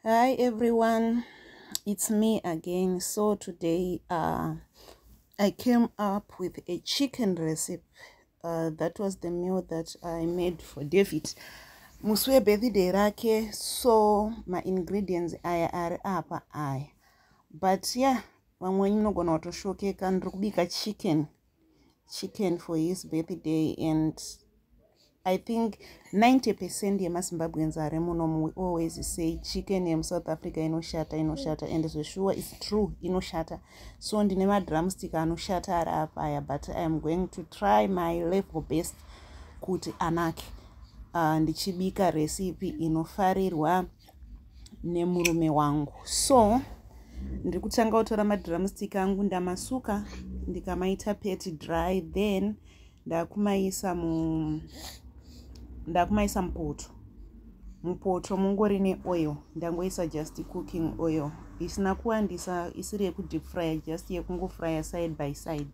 Hi everyone, it's me again. So today I came up with a chicken recipe. That was the meal that I made for David. Muswe birthday rake, so my ingredients are apa aya. But yeah, vamwe munogona kutoshokeka ndiri kubika chicken for his birthday, and I think 90% yemaZimbabweans are munomu. We always say chicken in South Africa inoshata, and so sure it's true, inoshata. So ndine madrumstick anoshata ari apaya, but I am going to try my level best kuti anake. Ndichibika recipe inofarirwa nemurume wangu. So ndiri kutanga kutora madrumstick angu ndamasuka ndikamaita peti dry, then ndakumaisa mupoto mungori neoil. Ndangoisa just cooking oil, isina kuwandisa, isiri yeku deep fry, just yekungofrya side by side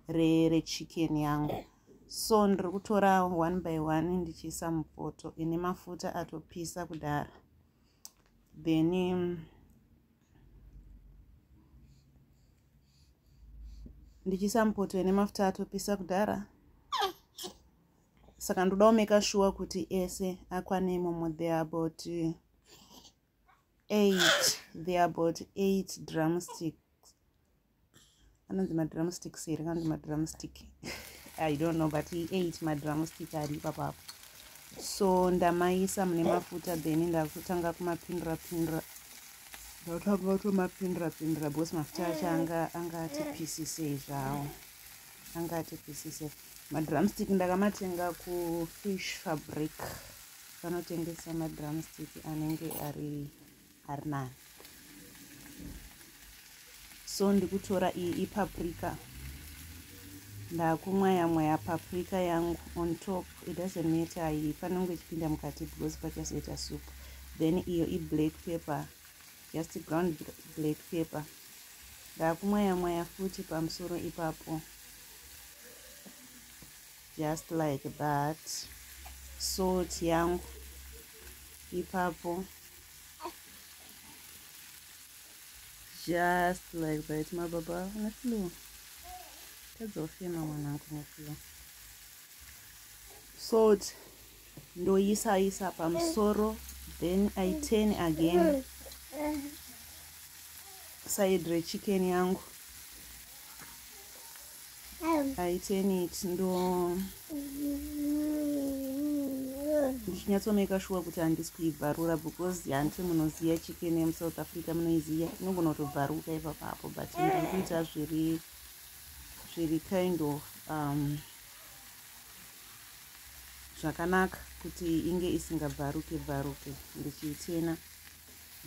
rechicken yangu. So ndiri kutora one by one ndichiisa mupoto ine mafuta atopisa kudara, then ndichiisa mupoto ine mafuta atopisa kudara. Saka ndodawo make sure kuti ese akwane imomo. There are about 8 drumsticks. Anonzi madrumsticks here, kanzi madrumstick. I don't know, but 8 madrumstick ari papapo. So ndamaisa mune mafuta, then ndakutanga kumapindura because mafuta acho angati pisise zvawo. Madrumstick ndakamatenga kufish fabric, vanotengesa madrumstick anenge ari 9. So ndikutora iyi ipaprika, ndakumwaya paprika yangu on top. It doesn't matter, haifaniri ichipinda mukati because pachazoita soup. Then iyo black pepper, just ground black pepper, ndakumwaya futi pamusoro ipapo, just like that. Salt yangu ipapo, just like that. Mababa nafilo tadzofema mwanangu nafilo. Salt ndoisa pamusoro, then I turn again side rechicken yangu. I turn it, ndichinyatso make sure kuti handisi kuibvarura, because hanti munoziya chicken in South Africa, munoiziya inogona kutovharuka ipapapo, but ndiri kuita zviri kind of zvakanaka kuti inge isingabvaruke. Ndichiitena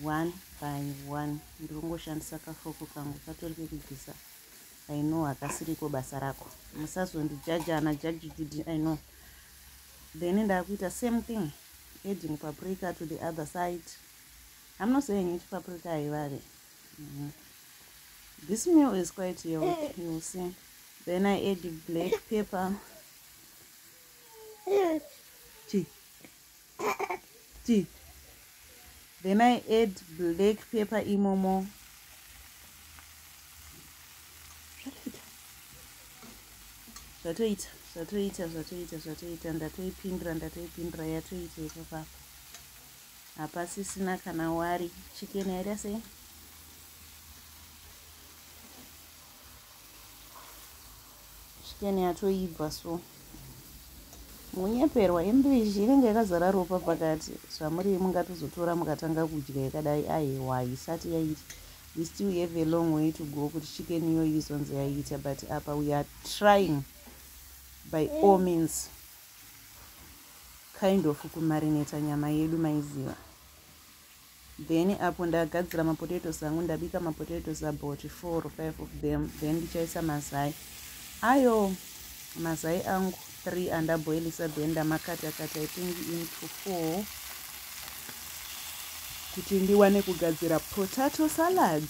one by one. Ndiri kungoshandisa kafoko kangu katori kekubvisa. I know hakasiriko basa rako, musazondijajana judge Judy, I know. Then ndakuita same thing, adding paprika to the other side. I'm not saying each paprika aiware. This meal is quite healthy, you will see. Then I add black pepper. Then I add black pepper imomo. Zvatoita ndatoipindura yatoita ipapapo. Hapasisina kana wari. Chicken yaida sei? Chicken yatoibva, so munyeperwa imbizhi inenge yakazara ropa pakati. Zvamuri mungatozotora mukatanga kudya yakadai, aiwa isati yaita. We still have a long way to go kuti chicken iyo izonzi yaita, but apa we are trying by all means kind of kumarinate nyama yedu maiziva. Then apo ndagadzira mapotatoes angu, ndabika mapotatoes about 4 or 5 of them. Then ndichaisa mazai ayo, mazai angu 3 andaboilisa, then ndamakata I think into 4 kuti ndiwane kugadzira potato salad.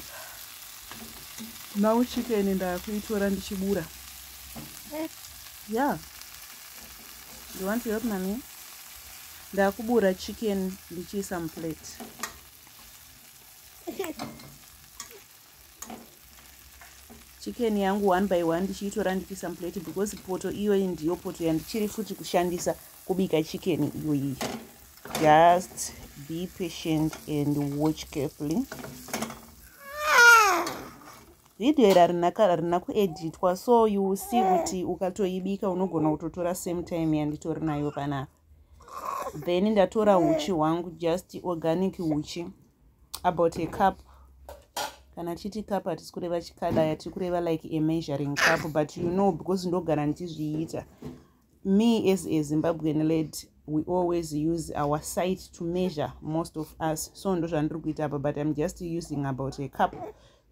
Now chicken ndakuitora ndichibura. Yeah, you want to help mommy? Ndakubura chicken ndichiisa muplate. chicken yangu 1 by 1 ndichiitora ndikuisa muplate because poto iyoyi ndiyo poto yandichiri futi kushandisa kubika chicken iyoyi. Just be patient and watch carefully. Video iri harina kueditwa, so you will see kuti ukatoibika unogona kutotora same time yanditori nayo panapa. Then ndatora uchi hwangu, just organic uchi, about a cup. Kana chiti cup hatisi kureva chikadaya, tiri kureva like a measuring cup, but you know because ndogara ndichizviita. Me as a Zimbabwean lady, we always use our sight to measure, most of us. So ndo zvandiri kuita apa, but I'm just using about a cup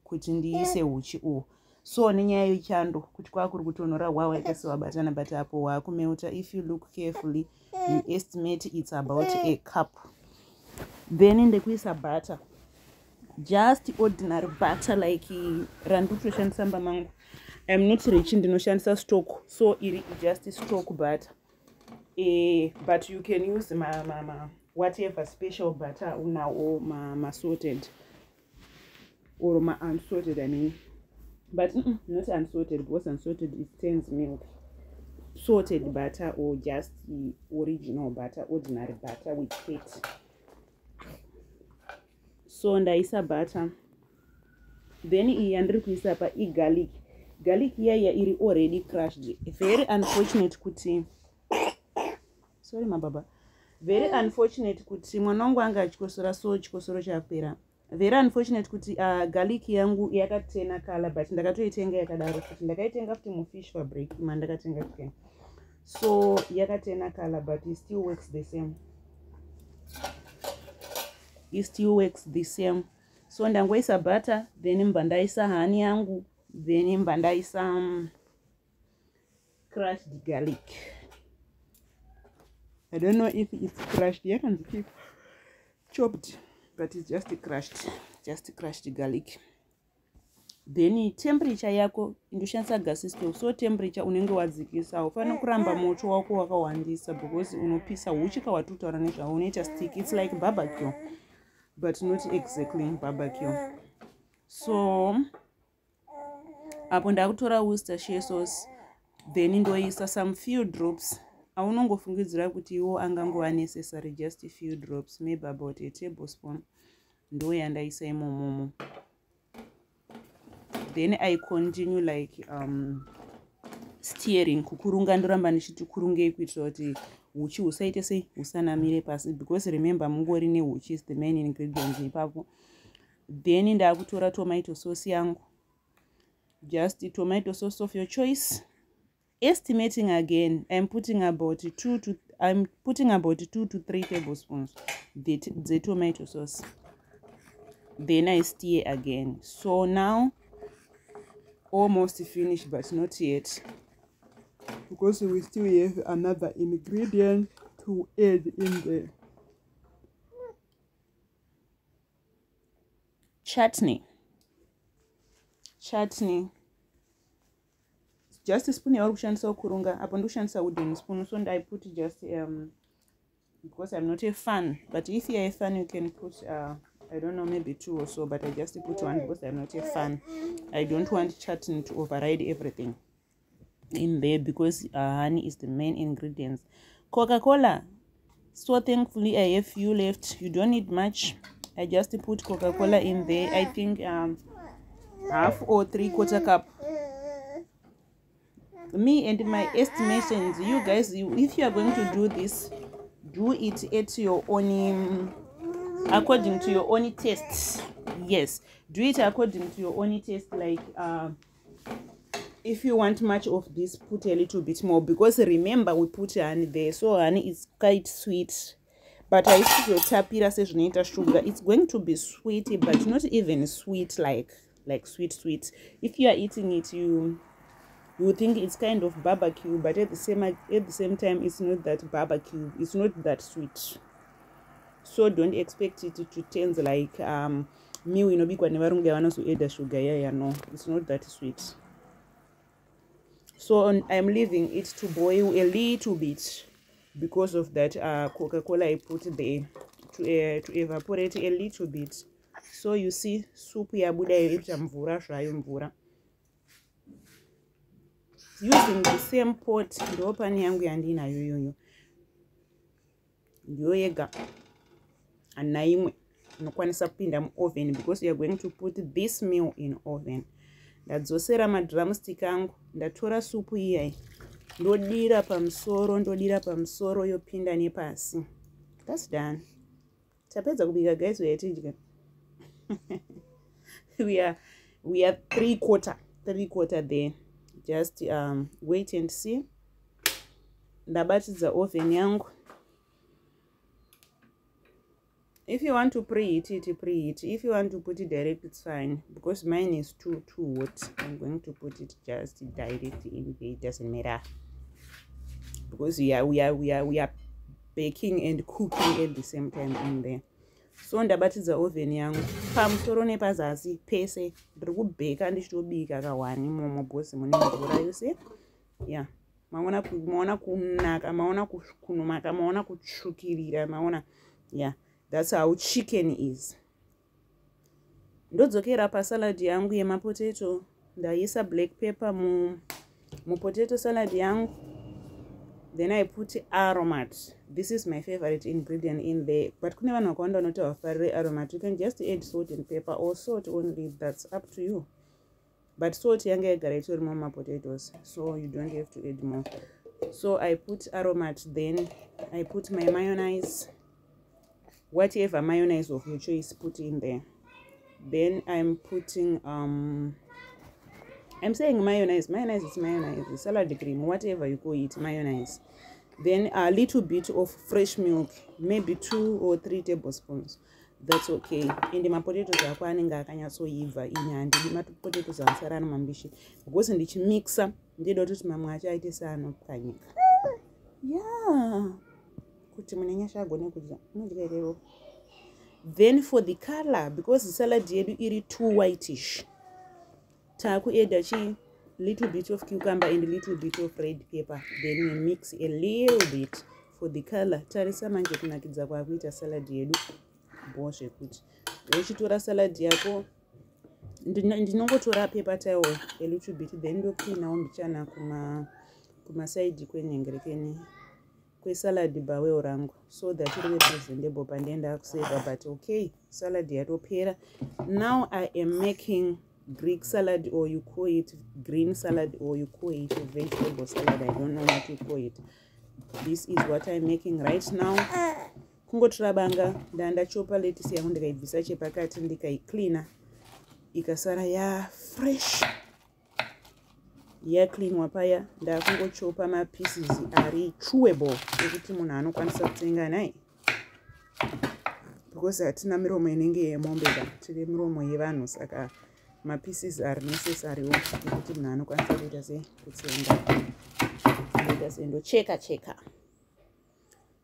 kuti ndiise uchi uhu. So nenyaya yechando kuti kwakuri kutonhora hwawa yakasiwa batana but apo hwakumeuta. If you look carefully, you estimate it's about a cup. Then ndekuisa butter, just ordinary butter like randikutoshandisa mangu. I'm not rich ndinoshandisa stock, so iri just stock butter. But you can use whatever special butter unawo, ma sorted or ma unsorted, I mean. But not unsorted, because unsorted it turns milk. Sorted butter or just the original butter, ordinary butter with fat. So ndaisa butter. Then yandiri kuisa pa garlic. Garlic iya iri already crushed. Very unfortunate kuti, sorry mababa. Very unfortunate kuti mwana wangu anga achikosora, so chikosoro chapera. Very unfortunate kuti garlic yangu yakatena color, but ndakatoitenga yakadaro kuti ndakaitenga kuti mufish fabric mandakatenga chicken. So yakatena color, but it still works the same. It still works the same. So ndangoisa butter, then mbandaisa honey yangu, then mbandaisa crushed garlic. I don't know if it's crushed. I can keep chopped, but it's just crushed garlic. Then temperature yako ndoshandisa gas stove, so temperature unenge wadzikisa. Ufana kuramba moto wako wakawandisa because unopisa uchika watutaura nezvawo unoita stick. It's like barbecue, but not exactly barbecue. So apo ndakutora Worcestershire sauce, then ndoisa some few drops. Aunongofungidzira kuti iwo angangova necessary, just a few drops, maybe about a tablespoon. Ndo yandaisa imomomo. Then I continue like stirring, kukurunga. Ndoramba ndichiti kurungei kuitira kuti uchi usaite sei usanamire pasi, because remember mungori neuchi is the main ingredients ipapo. Then ndakutora tomato sauce yangu, just tomato sauce of your choice. Estimating again, I'm putting about 2 to 3 tablespoons the tomato sauce. Then I stir again. So now almost finished, but not yet, because we still have another ingredient to add in there. Chutney. Just a spoon yauri kushandisa kurunga. Apo ndoshandisa wooden spoon, so I put just because I'm not a fan, but if you're a fan you can put I don't know, maybe 2 or so, but I just put 1 because I'm not a fan. I don't want chutney to override everything in there, because honey is the main ingredients. Coca-Cola, so thankfully I have few left. You don't need much. I just put Coca-Cola in there. I think half or 3/4 cup. Me and my estimations, you guys, if you are going to do this, do it at your own according to your own taste. Yes, do it according to your own taste. Like if you want much of this, put a little bit more, because remember we put honey there, so honey is quite sweet. But I see your tapira says sugar, it's going to be sweet, but not even sweet like sweet. If you are eating it, you think it's kind of barbecue, but at the same time it's not that barbecue, it's not that sweet. So don't expect it to taste like meal inobikwa nevarungu vanozoeda sugar. Yeah, no, it's not that sweet. So I'm leaving it to boil a little bit, because of that Coca-Cola I put there to evaporate a little bit. So you see soup yabuda ita mvura zvayo mvura. Using the same pot ndo pani yangu yandinayo yoyo. Ndiyo yega. Anaimwe unokwanisa kupinda mu oven because you are going to put this meal in oven. Ndadzosera madrumstick angu, ndatora supu iyai. Ndodira pamusoro yopinda nepasi. That's done. Tapedza kubika guys, we are tidya. we are three quarter there. Just wait and see. Ndabatidza oven yangu. If you want to preheat it, preheat. If you want to put it direct, it's fine. Because mine is too hot. I'm going to put it just direct in there. It doesn't matter. Because we are baking and cooking at the same time in there. So ndabatidza oven yangu. Pamusoro nepazasi pese. Ndiri kubeka ndichitobika kawani momo because mune mvura yose. Yeah. Maona kunaka, maona kunumaka, maona kutsvukirira, maona. Yeah. That's how chicken is. Ndodzokera pa salad yangu yema potato. Ndaisa black pepper mu potato salad yangu. Then I put aromat. This is my favorite ingredient in there. But kune vanhu vakawanda vanoti havafariri aromat. You can just add salt and pepper or salt only. That's up to you. But salt yanga yagara itori mu potatoes. So you don't have to add more. So I put aromat. Then I put my mayonnaise. Whatever mayonnaise of your choice, put in there. Then I'm putting I'm saying mayonnaise is mayonnaise, salad cream, whatever you call it, mayonnaise. Then a little bit of fresh milk, maybe 2 or 3 tablespoons. That's okay. And my potatoes are planning akanyatsoibva inyandi ma potatoes ansara mambishi because ndichimixa ndido kuti mamwe achaitisa anopwanyika. Yeah. Then for the color, because the salad yedu iri too whitish, taku add little bit of cucumber and a little bit of red pepper. Then we mix a little bit for the color. Tarisa manje kunakidza kwakuita salad yedu boshe kuti. Uchitora salad yako ndinongotora paper towel a little bit then ndocleanawo mbichana kuma side kwenyengerekeni kwe salad baweo rangu so that it will be presentable pandenda kuseva. But okay, salad yatopera. Now I am making Greek salad, or you call it green salad, or you call it vegetable salad. I don't know what you call it. This is what I'm making right now. Kungotora banga ndandachopa lettuce yangu ndikaibvisa chepakati ndikaicleana ikasara ya fresh. Clean paya ndakungochopa ma pieces ari chewable ekuti munhu anokwanisa kutsenga naye. Because hatina miromo inenge yemombe tine miromo yevanhu saka ma pieces are necessary ekuti munhu anokwanisa kuita se kutsenga. Ndaita sendo cheka.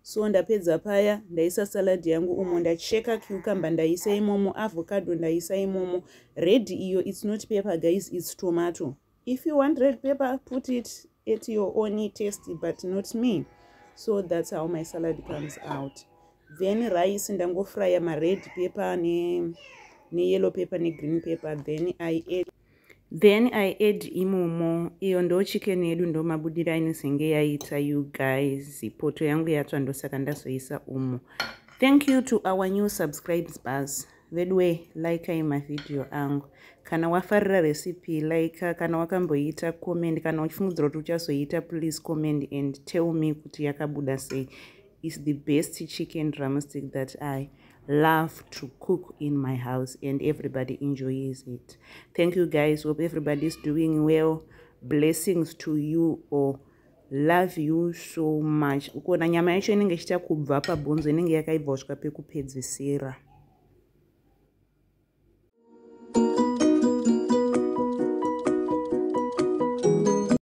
So ndapedza paya ndaisa salad yangu umo ndacheka cucumber ndaisa imomo, avocado ndaisa imomo. Red iyo it's not pepper guys, it's tomato. If you want red pepper, put it at your own taste, but not me. So that's how my salad comes out. Then rice ndango fry my red pepper ne yellow pepper ne green pepper. Then I add imomo. Iyo ndo chicken yedu ndo mabudira inisenge yaita you guys. Poto yangu yatsva ndosaka ndazoisa umo. Thank you to our new subscribers. Vedwe like my video angu. Kana wafarira recipe like, kana wakamboita comment, kana uchifungidzira kuti uchazoita please comment and tell me kuti yakabuda sei. Is the best chicken drumstick that I love to cook in my house and everybody enjoys it. Thank you guys. Hope everybody is doing well. Blessings to you all. Love you so much. Ukona nyama yacho inenge ichita kubva pabhonzo inenge yakaibva kusvika pekupedzisira.